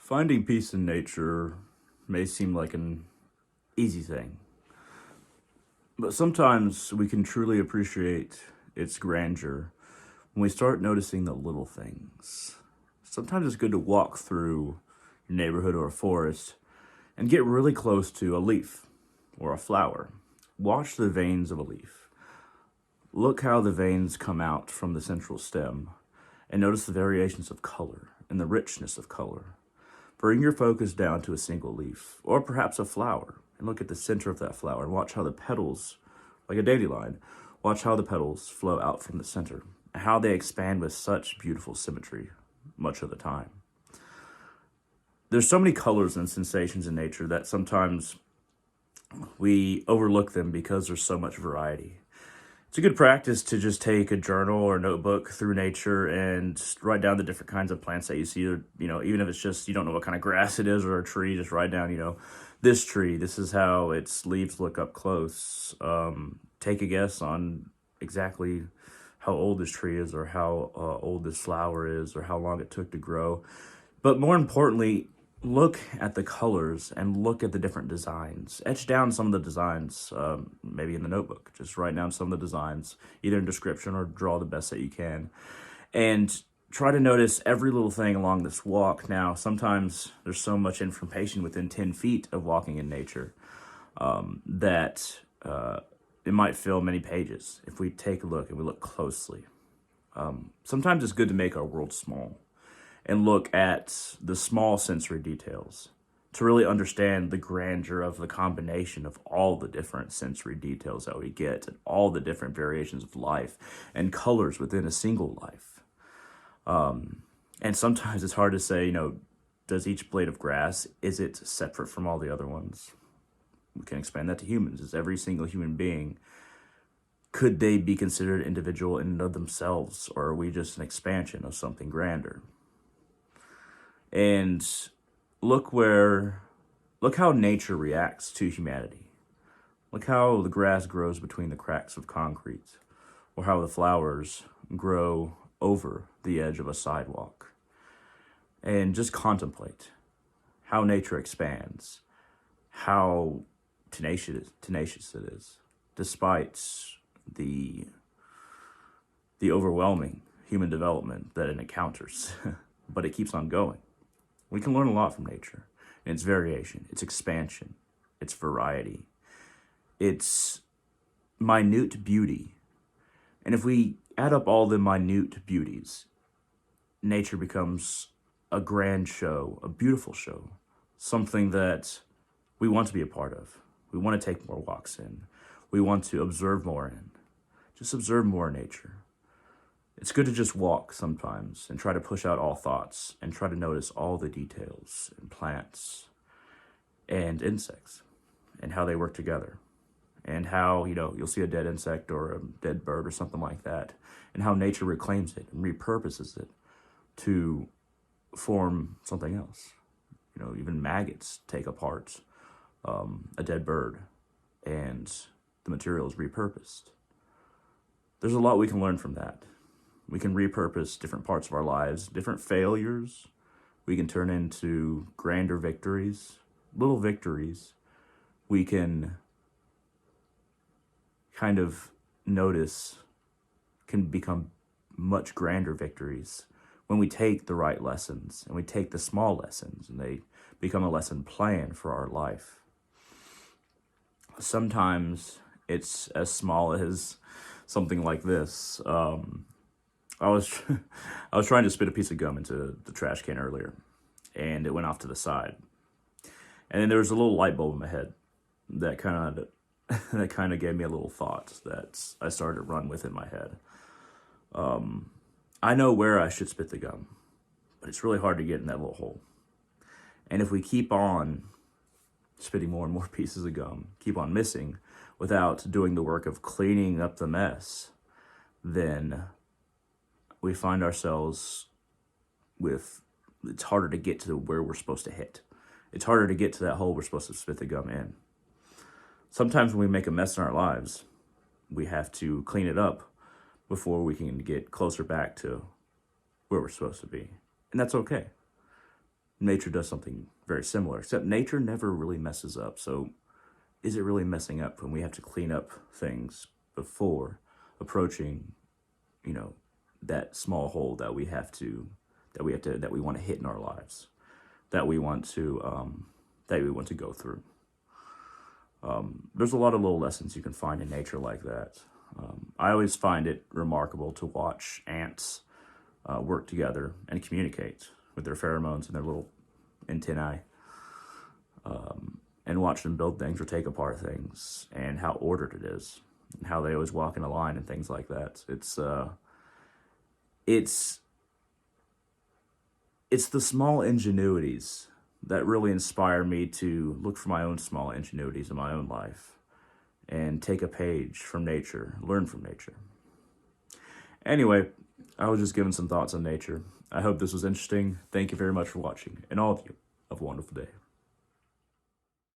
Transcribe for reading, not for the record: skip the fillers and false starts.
Finding peace in nature may seem like an easy thing, but sometimes we can truly appreciate its grandeur when we start noticing the little things. Sometimes it's good to walk through your neighborhood or a forest and get really close to a leaf or a flower. Watch the veins of a leaf. Look how the veins come out from the central stem and notice the variations of color and the richness of color. Bring your focus down to a single leaf, or perhaps a flower, and look at the center of that flower and watch how the petals, like a dandelion, watch how the petals flow out from the center, and how they expand with such beautiful symmetry much of the time. There's so many colors and sensations in nature that sometimes we overlook them because there's so much variety. It's a good practice to just take a journal or notebook through nature and just write down the different kinds of plants that you see. Or, even if it's just you don't know what kind of grass it is or a tree, just write down, this tree, this is how its leaves look up close. Take a guess on exactly how old this tree is or how old this flower is or how long it took to grow. But more importantly, look at the colors and look at the different designs. Etch down some of the designs, maybe in the notebook. Just write down some of the designs, either in description or draw the best that you can. And try to notice every little thing along this walk. Now, sometimes there's so much information within 10 feet of walking in nature that it might fill many pages if we take a look and we look closely. Sometimes it's good to make our world small and look at the small sensory details to really understand the grandeur of the combination of all the different sensory details that we get and all the different variations of life and colors within a single life. And sometimes it's hard to say, does each blade of grass, is it separate from all the other ones? We can expand that to humans. Is every single human being, could they be considered individual in and of themselves, or are we just an expansion of something grander? And look how nature reacts to humanity. Look how the grass grows between the cracks of concrete, or how the flowers grow over the edge of a sidewalk. And just contemplate how nature expands, how tenacious it is, despite the overwhelming human development that it encounters. But it keeps on going. We can learn a lot from nature, and its variation, its expansion, its variety, its minute beauty. And if we add up all the minute beauties, nature becomes a grand show, a beautiful show, something that we want to be a part of. We want to take more walks in. We want to observe more in. Just observe more in nature. It's good to just walk sometimes and try to push out all thoughts and try to notice all the details in plants and insects and how they work together and how, you'll see a dead insect or a dead bird or something like that and how nature reclaims it and repurposes it to form something else. Even maggots take apart a dead bird and the material is repurposed. There's a lot we can learn from that. We can repurpose different parts of our lives, different failures. We can turn into grander victories, little victories. We can kind of notice can become much grander victories when we take the right lessons and we take the small lessons and they become a lesson plan for our life. Sometimes it's as small as something like this. I was trying to spit a piece of gum into the trash can earlier, and it went off to the side. And then there was a little light bulb in my head that kind of gave me a little thought that I started to run with in my head. I know where I should spit the gum, but it's really hard to get in that little hole. And if we keep on spitting more and more pieces of gum, keep on missing, without doing the work of cleaning up the mess, then we find ourselves it's harder to get to where we're supposed to hit. It's harder to get to that hole we're supposed to spit the gum in. Sometimes when we make a mess in our lives, we have to clean it up before we can get closer back to where we're supposed to be. And that's okay. nature does something very similar, except nature never really messes up. So is it really messing up when we have to clean up things before approaching, you know, that small hole that we want to hit in our lives, that we want to go through? There's a lot of little lessons you can find in nature like that. I always find it remarkable to watch ants work together and communicate with their pheromones and their little antennae, and watch them build things or take apart things, and how ordered it is, and how they always walk in a line and things like that. It's the small ingenuities that really inspire me to look for my own small ingenuities in my own life and take a page from nature, learn from nature. Anyway, I was just giving some thoughts on nature. I hope this was interesting. Thank you very much for watching, and all of you have a wonderful day.